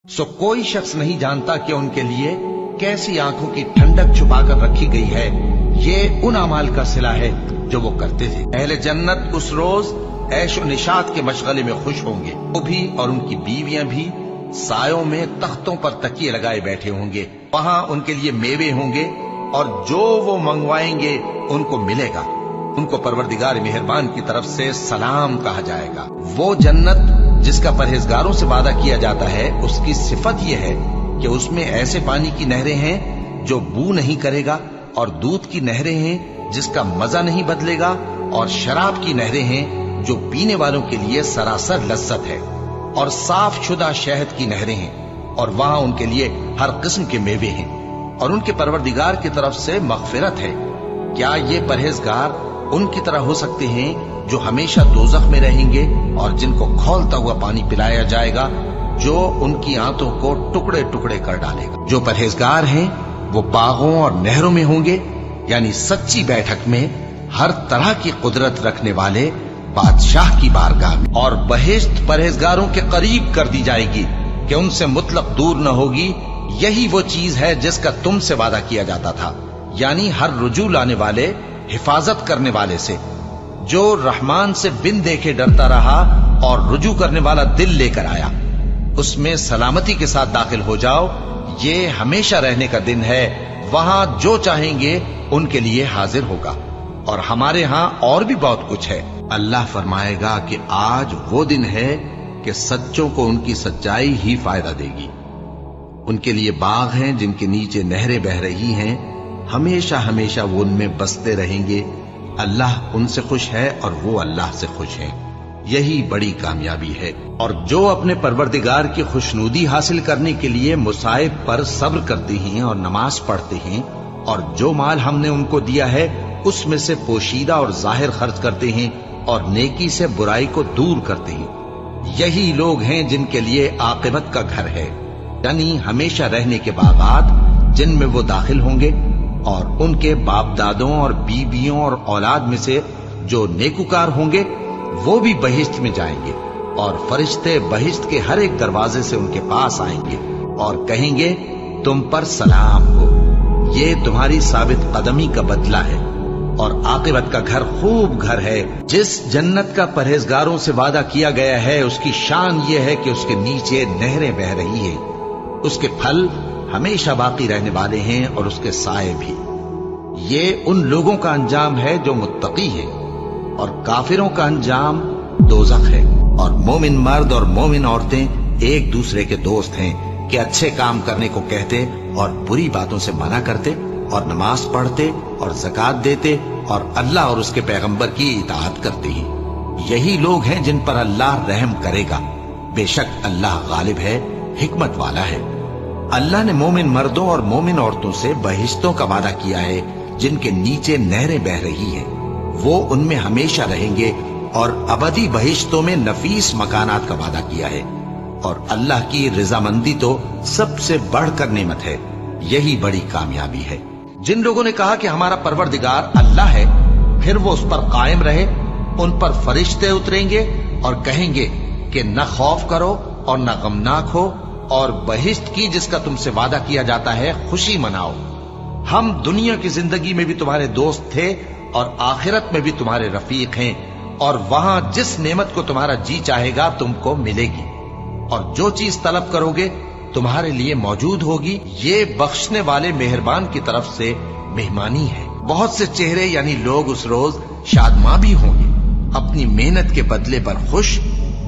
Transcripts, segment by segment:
सो कोई शख्स नहीं जानता कि उनके लिए कैसी आंखों की ठंडक छुपा कर रखी गई है। ये उन अमाल का सिला है जो वो करते थे। अहले जन्नत उस रोज ऐशो निशात के मशगले में खुश होंगे। वो भी और उनकी बीवियां भी सायों में तख्तों पर तकिए लगाए बैठे होंगे। वहां उनके लिए मेवे होंगे और जो वो मंगवाएंगे उनको मिलेगा। उनको परवरदिगार मेहरबान की तरफ से सलाम कहा जाएगा। वो जन्नत जिसका परहेजगारों से वादा किया जाता है, उसकी सिफत यह है कि उसमें ऐसे पानी की नहरें हैं जो बू नहीं करेगा, और दूध की नहरें हैं जिसका मजा नहीं बदलेगा, और शराब की नहरें हैं जो पीने वालों के लिए सरासर लज्जत है, और साफ शुदा शहद की नहरें हैं, और वहां उनके लिए हर किस्म के मेवे हैं, और उनके परवरदिगार की तरफ से मगफिरत है। क्या ये परहेजगार उनकी तरह हो सकते हैं जो हमेशा दोजख में रहेंगे और जिनको खौलता हुआ पानी पिलाया जाएगा जो उनकी आंतों को टुकड़े टुकड़े कर डालेगा। जो परहेजगार हैं वो बागों और नहरों में होंगे, यानी सच्ची बैठक में हर तरह की कुदरत रखने वाले बादशाह की बारगाह में। और बहिश्त परहेजगारों के करीब कर दी जाएगी कि उनसे मुतलक दूर न होगी। यही वो चीज है जिसका तुमसे वादा किया जाता था, यानी हर रुजू लाने वाले, हिफाजत करने वाले से, जो रहमान से बिन देखे डरता रहा और रुजू करने वाला दिल लेकर आया, उसमें सलामती के साथ दाखिल हो जाओ। ये हमेशा रहने का दिन है, वहां जो चाहेंगे उनके लिए हाजिर होगा। और हमारे यहां और भी बहुत कुछ है। अल्लाह फरमाएगा कि आज वो दिन है कि सच्चों को उनकी सच्चाई ही फायदा देगी। उनके लिए बाग हैं जिनके नीचे नहरें बह रही हैं, हमेशा हमेशा वो उनमें बसते रहेंगे। अल्लाह उनसे खुश है और वो अल्लाह से खुश हैं। यही बड़ी कामयाबी है। और जो अपने परवरदिगार की खुशनुदी हासिल करने के लिए मुसाइब पर सब्र करते हैं और नमाज पढ़ते हैं, और जो माल हमने उनको दिया है उसमें से पोशीदा और जाहिर खर्च करते हैं, और नेकी से बुराई को दूर करते हैं, यही लोग हैं जिनके लिए आकिबत का घर है, यानी हमेशा रहने के बागात जिनमें वो दाखिल होंगे। और उनके बाप दादों और बीबियों और औलाद में से जो नेकुकार होंगे वो भी बहिश्त में जाएंगे, और फरिश्ते बहिश्त के हर एक दरवाजे से उनके पास आएंगे और कहेंगे तुम पर सलाम हो। ये तुम्हारी साबित कदमी का बदला है, और आकिबत का घर खूब घर है। जिस जन्नत का परहेजगारों से वादा किया गया है उसकी शान ये है कि उसके नीचे नहरें बह रही है, उसके फल हमेशा बाकी रहने वाले हैं, और उसके साए भी। ये उन लोगों का अंजाम है जो मुत्तकी हैं, और काफिरों का अंजाम दोज़ख है। और मोमिन मर्द और मोमिन औरतें एक दूसरे के दोस्त हैं कि अच्छे काम करने को कहते और बुरी बातों से मना करते, और नमाज पढ़ते और ज़कात देते, और अल्लाह और उसके पैगंबर की इताअत करते हैं। यही लोग हैं जिन पर अल्लाह रहम करेगा। बेशक अल्लाह गालिब है, हिकमत वाला है। अल्लाह ने मोमिन मर्दों और मोमिन औरतों से बहिश्तों का वादा किया है जिनके नीचे नहरें बह रही हैं। वो उनमें हमेशा रहेंगे, और अबदी बहिश्तों में नफीस मकानात का वादा किया है। और अल्लाह की रजामंदी तो सबसे बढ़कर नेमत है। यही बड़ी कामयाबी है। जिन लोगों ने कहा कि हमारा परवरदिगार अल्लाह है, फिर वो उस पर कायम रहे, उन पर फरिश्ते उतरेंगे और कहेंगे कि न खौफ करो और न गमनाक हो, और बहिश्त की जिसका तुमसे वादा किया जाता है खुशी मनाओ। हम दुनिया की जिंदगी में भी तुम्हारे दोस्त थे और आखिरत में भी तुम्हारे रफीक हैं, और वहां जिस नेमत को तुम्हारा जी चाहेगा तुमको मिलेगी, और जो चीज तलब करोगे तुम्हारे लिए मौजूद होगी। ये बख्शने वाले मेहरबान की तरफ से मेहमानी है। बहुत से चेहरे यानी लोग उस रोज शादमां भी होंगे, अपनी मेहनत के बदले पर खुश।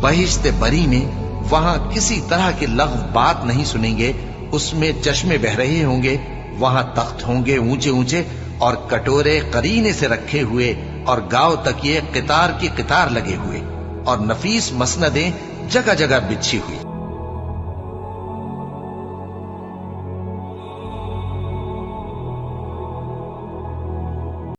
बहिश्त बरी में वहां किसी तरह की लग़्व बात नहीं सुनेंगे। उसमें चश्मे बह रहे होंगे, वहां तख्त होंगे ऊंचे ऊंचे, और कटोरे करीने से रखे हुए, और गांव तक ये कितार की कितार लगे हुए, और नफीस मसनदें जगह जगह बिछी हुई।